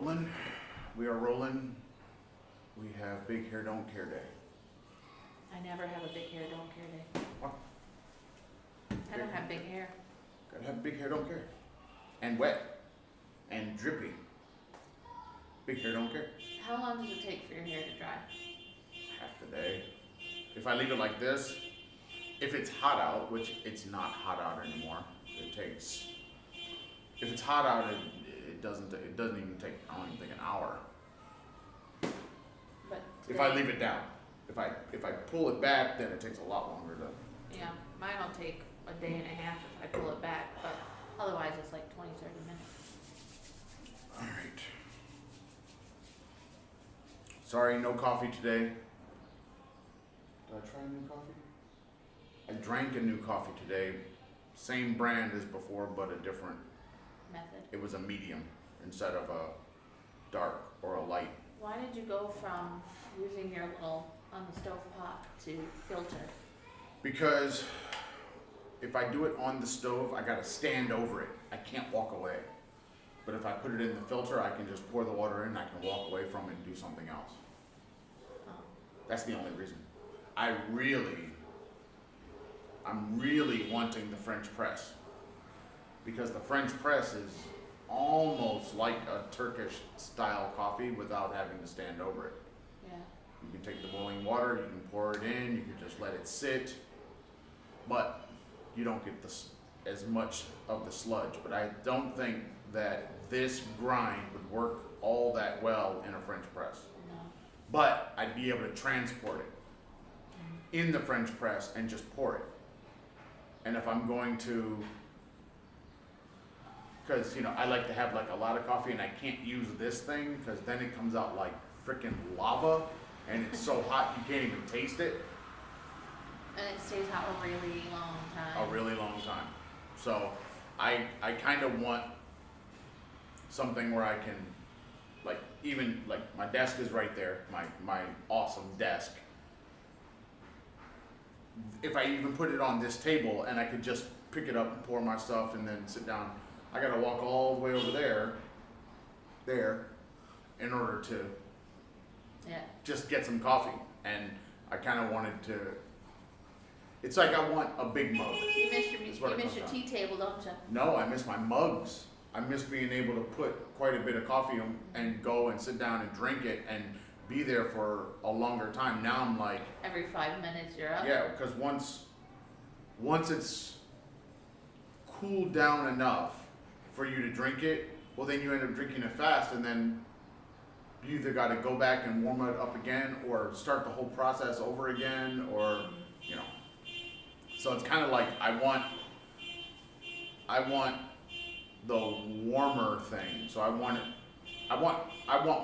rolling. We are rolling. We have Big Hair Don't Care Day. I never have a big hair don't care day. What? I don't have big hair. Gotta have big hair don't care. And wet. And drippy. Big hair don't care. How long does it take for your hair to dry? Half the day. If I leave it like this, if it's hot out, which it's not hot out anymore, it takes, if it's hot out, it doesn't even take, I don't even think an hour. But If I leave it down. If I pull it back, then it takes a lot longer to. yeah, mine will take a day and a half if I pull it back, but otherwise it's like 20, 30 minutes. Alright. Sorry, no coffee today. Did I try a new coffee? I drank a new coffee today. Same brand as before, but a different. Method. It was a medium instead of a dark or a light. Why did you go from using your little on the stove pot to filter? Because if I do it on the stove, I gotta stand over it. I can't walk away. But if I put it in the filter, I can just pour the water in, I can walk away from it and do something else. Oh. That's the only reason. I'm really wanting the French press. Because the French press is almost like a Turkish style coffee without having to stand over it. Yeah. You can take the boiling water, you can pour it in, you can just let it sit, but you don't get as much of the sludge. But I don't think that this grind would work all that well in a French press. No. But I'd be able to transport it in the French press and just pour it. And if I'm going to, because I like to have like a lot of coffee and I can't use this thing because then it comes out like freaking lava and it's so hot you can't even taste it. And it stays hot a really long time. A really long time. So I kind of want something where I can, like, even like my desk is right there, my awesome desk. If I even put it on this table and I could just pick it up and pour my stuff and then sit down, I gotta walk all the way over there, in order to just get some coffee. And I kind of wanted to, it's like I want a big mug. You miss your tea table, don't you? No, I miss my mugs. I miss being able to put quite a bit of coffee in and go and sit down and drink it and be there for a longer time. Now I'm like, every 5 minutes you're up. yeah, because once it's cooled down enough for you to drink it, well then you end up drinking it fast, and then you either got to go back and warm it up again or start the whole process over again, or so it's kind of like I want the warmer thing. So I want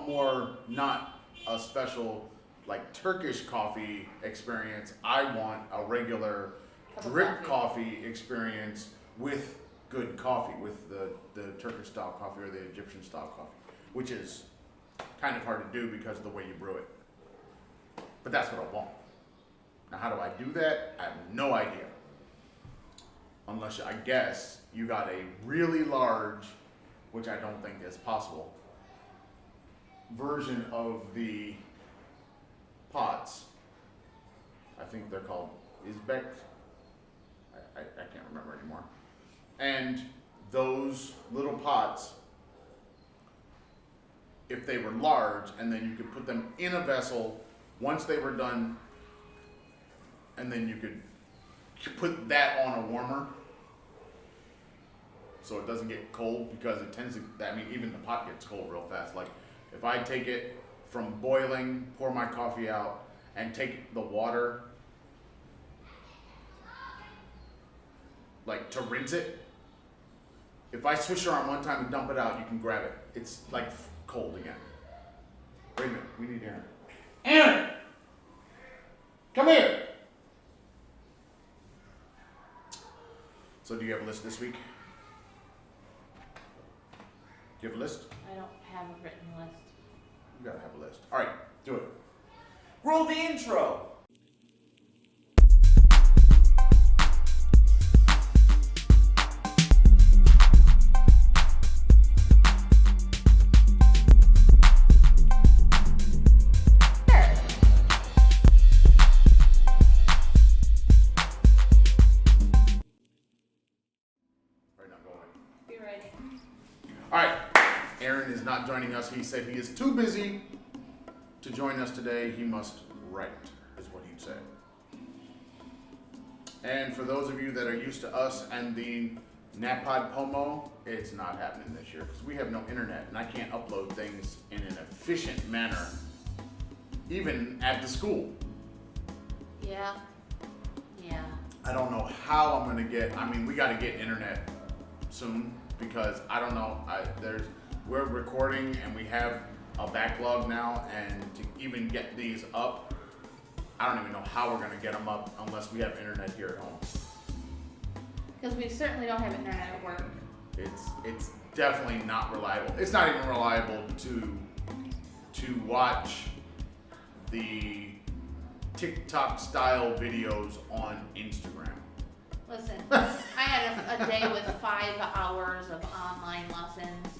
more, not a special like Turkish coffee experience. I want a regular drip coffee experience with good coffee, with the Turkish style coffee or the Egyptian style coffee, which is kind of hard to do because of the way you brew it. But that's what I want. Now how do I do that? I have no idea. Unless, I guess, you got a really large, which I don't think is possible, version of the pots. I think they're called Izbek. I can't remember anymore. And those little pots, if they were large, and then you could put them in a vessel once they were done, and then you could put that on a warmer so it doesn't get cold, because it tends to, even the pot gets cold real fast. Like if I take it from boiling, pour my coffee out, and take the water, like to rinse it, if I swish her on one time and dump it out, you can grab it. It's like cold again. Wait a minute, we need Aaron. Aaron! Come here! So do you have a list this week? Do you have a list? I don't have a written list. You gotta have a list. All right, do it. Roll the intro. ready. All right, Aaron is not joining us. He said he is too busy to join us today. He must write, is what he'd say. And for those of you that are used to us and the Napod Pomo, it's not happening this year because we have no internet and I can't upload things in an efficient manner, even at the school. Yeah. Yeah. I don't know how I'm gonna get. I mean, we got to get internet soon because I don't know. We're recording and we have a backlog now, and to even get these up, I don't even know how we're gonna get them up unless we have internet here at home. Because we certainly don't have internet at work. It's definitely not reliable. It's not even reliable to watch the TikTok style videos on Instagram. Listen, I had a day with 5 hours of online lessons,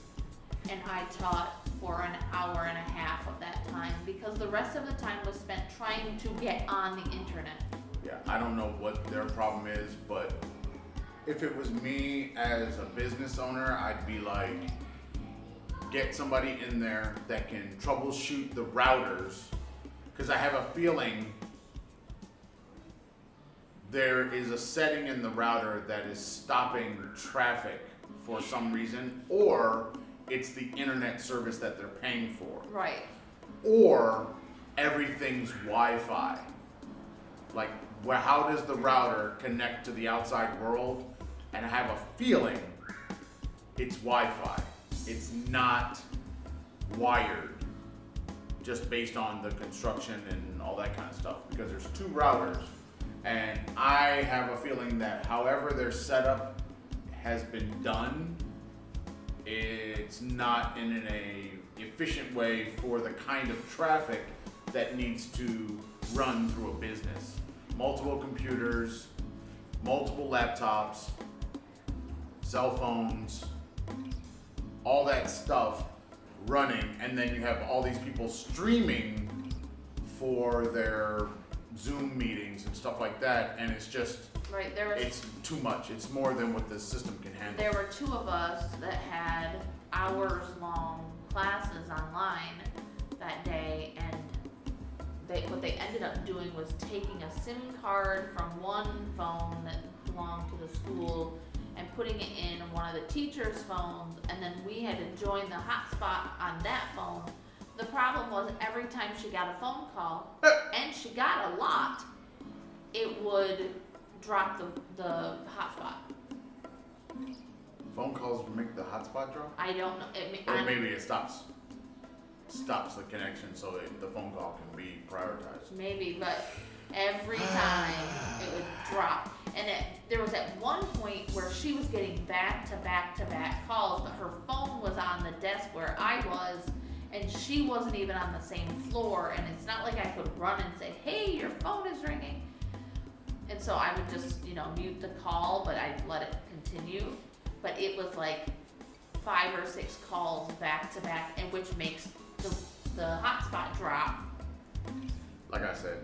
and I taught for an hour and a half of that time because the rest of the time was spent trying to get on the internet. Yeah, I don't know what their problem is, but if it was me as a business owner, I'd be like, get somebody in there that can troubleshoot the routers, because I have a feeling there is a setting in the router that is stopping traffic for some reason, or it's the internet service that they're paying for, Right. or everything's Wi-Fi. Like, how does the router connect to the outside world? And I have a feeling it's Wi-Fi. It's not wired, just based on the construction and all that kind of stuff, because there's 2 routers. And I have a feeling that however their setup has been done, it's not in an efficient way for the kind of traffic that needs to run through a business. Multiple computers, multiple laptops, cell phones, all that stuff running, and then you have all these people streaming for their Zoom meetings and stuff like that, and it's just, Right. it's too much. It's more than what the system can handle. There were 2 of us that had hours-long classes online that day, and what they ended up doing was taking a SIM card from one phone that belonged to the school and putting it in one of the teacher's phones, and then we had to join the hotspot on that phone. The problem was every time she got a phone call, and she got a lot, it would drop the hotspot. Phone calls make the hotspot drop? I don't know. Or maybe it stops the connection so that the phone call can be prioritized. Maybe, but every time it would drop. And there was at one point where she was getting back to back to back calls, but her phone was on the desk where I was, and she wasn't even on the same floor. And it's not like I could run and say, hey, your phone is ringing. And so I would just, mute the call, but I'd let it continue. But it was like 5 or 6 calls back to back, and which makes the hotspot drop. Like I said,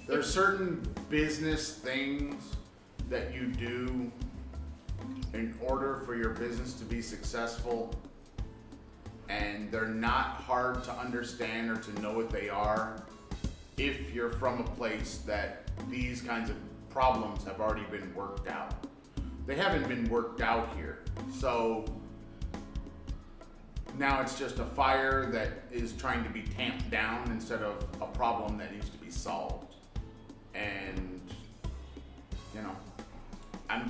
there are certain business things that you do in order for your business to be successful, and they're not hard to understand or to know what they are if you're from a place that these kinds of problems have already been worked out. They haven't been worked out here, so now it's just a fire that is trying to be tamped down instead of a problem that needs to be solved. And I'm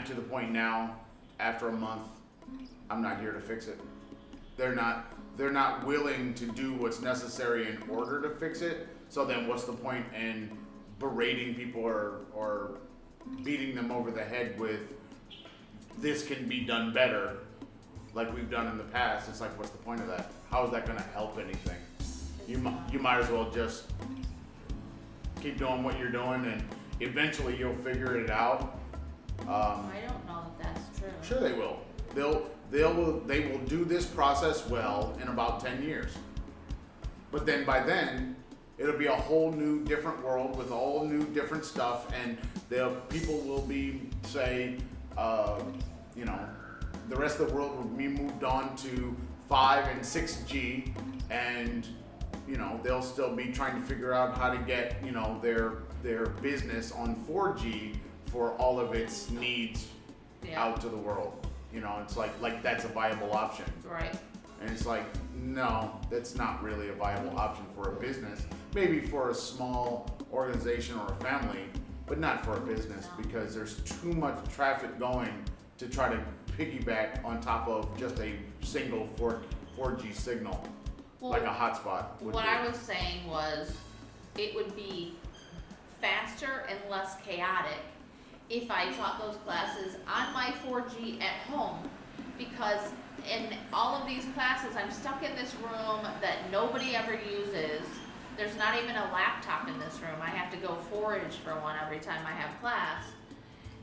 to the point now, after a month, I'm not here to fix it. They're not willing to do what's necessary in order to fix it, so then what's the point in berating people or beating them over the head with this can be done better like we've done in the past? It's like, what's the point of that? How is that going to help anything? You might as well just keep doing what you're doing, and eventually you'll figure it out. I don't know if that's true. Sure they will. They will do this process well in about 10 years. But then by then, It'll be a whole new different world with all new different stuff, and the people will be, say, you know, the rest of the world will be moved on to 5 and 6G, and you know, they'll still be trying to figure out how to get, you know, their business on 4G for all of its needs out to the world. You know, it's like that's a viable option. Right. And it's like, no, that's not really a viable option for a business. Maybe for a small organization or a family, but not for a business, because there's too much traffic going to try to piggyback on top of just a single 4G signal, Well, like a hotspot would what be. I was saying was, it would be faster and less chaotic if I taught those classes on my 4G at home, because in all of these classes, I'm stuck in this room that nobody ever uses. There's not even a laptop in this room. I have to go forage for one every time I have class.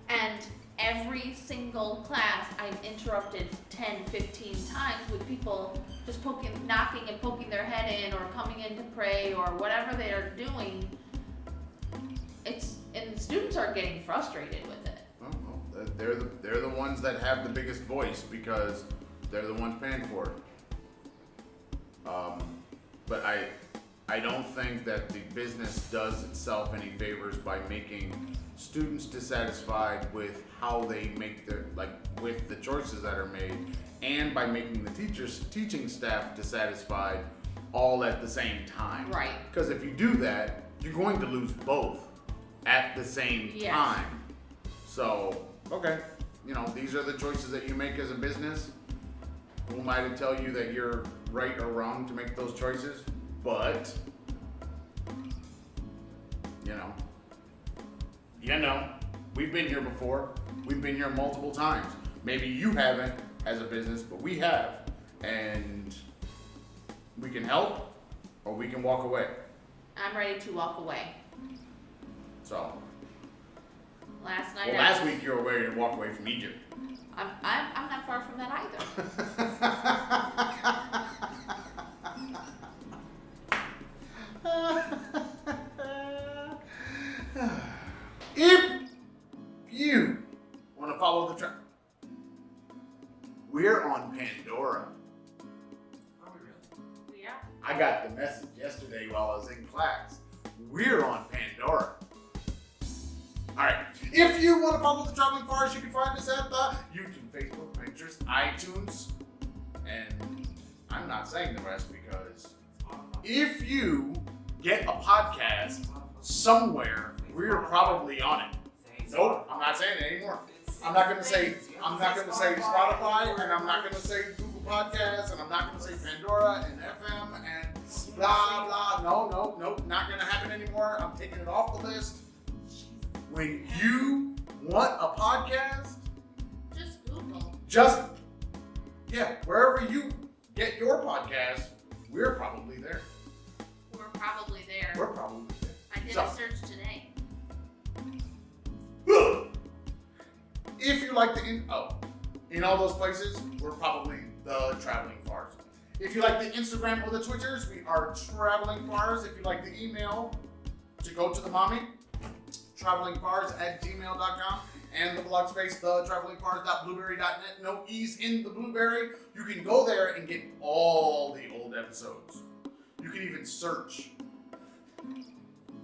And every single class, I'm interrupted 10, 15 times with people just knocking and poking their head in, or coming in to pray, or whatever they are doing. And the students are getting frustrated with it. Well, they're the ones that have the biggest voice, because they're the ones paying for it. But I don't think that the business does itself any favors by making students dissatisfied with how they make with the choices that are made, and by making the teaching staff dissatisfied all at the same time. Right. Because if you do that, you're going to lose both at the same Yes. time. So, okay, you know, these are the choices that you make as a business. Who am I to tell you that you're right or wrong to make those choices? But, you know, we've been here before. We've been here multiple times. Maybe you haven't as a business, but we have. And we can help, or we can walk away. I'm ready to walk away. So, Last night last week you were ready to walk away from Egypt. I'm not far from that either. If you want to follow the trend, we're on Pandora. Are we really? Yeah. I got the message yesterday while I was in class. We're on Pandora. Alright, if you want to follow the Traveling Farrs, you can find us at the YouTube, Facebook, Pinterest, iTunes, and I'm not saying the rest, because if you get a podcast somewhere, we're probably on it. Nope, I'm not saying it anymore. I'm not gonna say Spotify, and I'm not gonna say Google Podcasts, and I'm not gonna say Pandora and FM and blah blah. No, not gonna happen anymore. I'm taking it off the list. When you want a podcast, Just Google. wherever you get your podcast, we're probably there. We're probably there. We're probably there. I did So- a search today. If you like in all those places, we're probably the Traveling Farrs. If you like the Instagram or the Twitters, we are Traveling Farrs. If you like the email, to go to the mommy, travelingfars@gmail.com, and the blog space, thetravelingfars.blueberry.net. No E's in the Blueberry. You can go there and get all the old episodes. You can even search.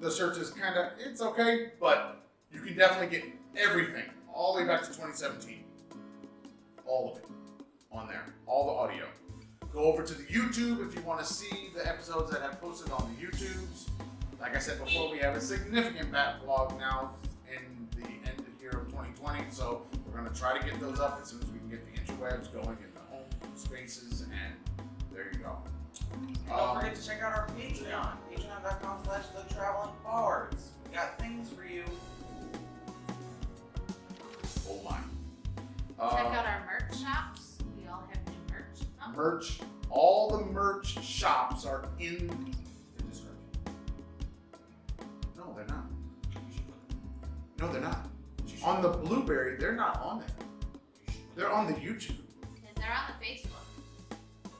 The search is it's okay, but you can definitely get everything, all the way back to 2017. All of it on there, all the audio. Go over to the YouTube if you want to see the episodes that have posted on the YouTubes. Like I said before, we have a significant backlog now in the end of year of 2020, so we're going to try to get those up as soon as we can get the interwebs going in the home spaces, and there you go. And don't forget to check out our Patreon, patreon.com/thetravelingfars. We got things for you. Oh my. Check out our merch shops. We all have new merch. Merch. All the merch shops are in the description. No, they're not. No, they're not. On the Blueberry, they're not on there. They're on the YouTube. And they're on the Facebook.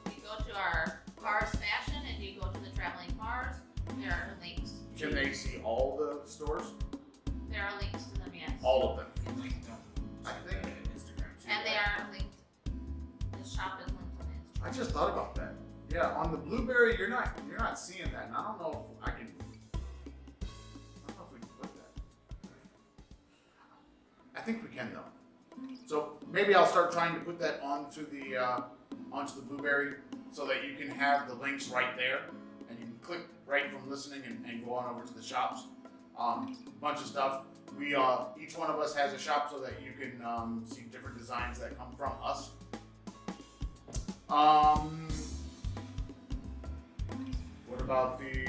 You go to our Farrs Fashion, and you go to the Traveling Farrs. There are links. Can they see all the stores? There are links to them, yes. All of them. Linked on I think. Instagram too. And they right? are linked. The shop is linked on Instagram. I just thought about that. Yeah, on the Blueberry, you're not seeing that, and I don't know if I can. I don't know if we can put that. I think we can though. So maybe I'll start trying to put that onto the Blueberry, so that you can have the links right there, and you can click right from listening and go on over to the shops. Bunch of stuff. We each one of us has a shop so that you can see different designs that come from us. What about the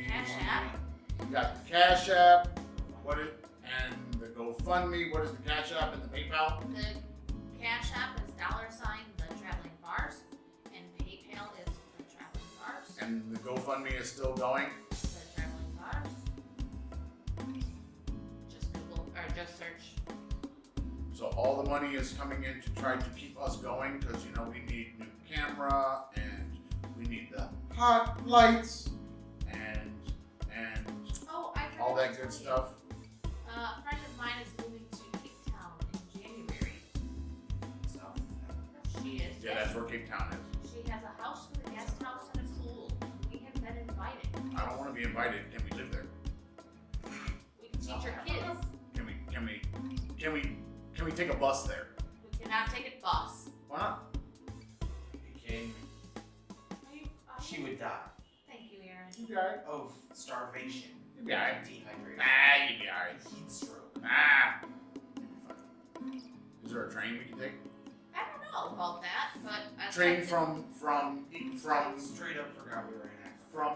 Cash App. We got the Cash App. And the GoFundMe? What is the Cash App and the PayPal? The Cash App is $, the Traveling Farrs, and PayPal is the Traveling Farrs. And the GoFundMe is still going. The Traveling Farrs. Just Google or just search. So all the money is coming in to try to keep us going because we need new camera and we need the hot lights and Oh, I forgot all that to good tell you. stuff. A friend of mine is moving to Cape Town in January. So, She is. Yeah, that's where Cape Town is. She has a house with a guest house and a pool. We have been invited. I don't want to be invited. Can we live there? We can teach our kids. Can we take a bus there? We cannot take a bus. Why not? you kidding me? She would die Thank you, Aaron. You'd be alright. of starvation. You'd be alright. Dehydration. You'd be alright. Heat stroke. You'd be fine. Is there a train we can take? I don't know about that, but I Train from Straight up forgot we were in Africa. from.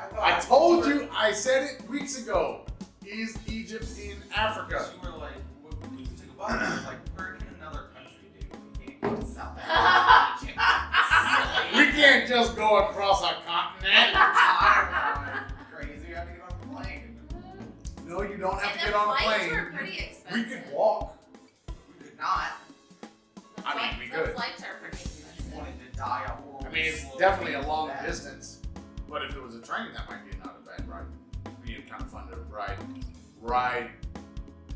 thought I told you. I said it weeks ago. Is Egypt in Africa? You were like, we can take a bus. I was like, we're in another country, dude. We can't go to South Africa. Africa. We can't just go across a continent. Crazy, you have to get on a plane. No, you don't have And to the get on a flights plane. were pretty We expensive. could walk. We could not. We The could. flights are pretty Just expensive. wanted to die a horrible. I mean, it's slow definitely a death. long distance. But if it was a train, that might be not a bad ride. It'd be kind of fun to ride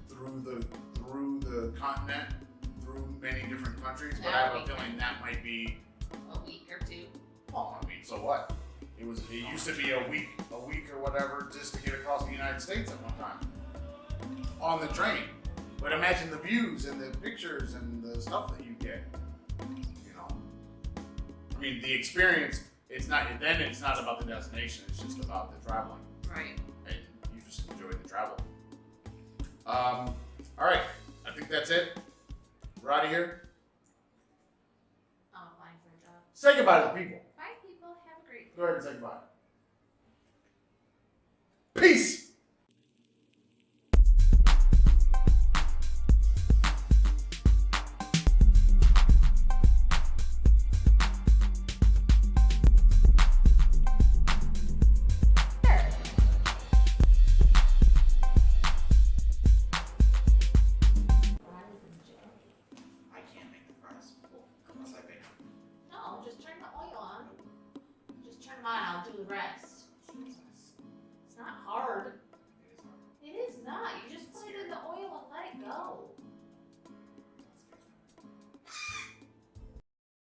through the continent, through many different countries. But I have a feeling that might be. A week or two. Well, I mean, so what? It used to be a week or whatever just to get across the United States at one time on the train. But imagine the views and the pictures and the stuff that you get. I mean, the experience. It's not about the destination. It's just about the traveling, Right. and you just enjoy the travel. All right, I think that's it. We're out of here. I'm applying for a job. Say goodbye to the people. Bye, people. Have a great day. Go ahead and say goodbye. Peace.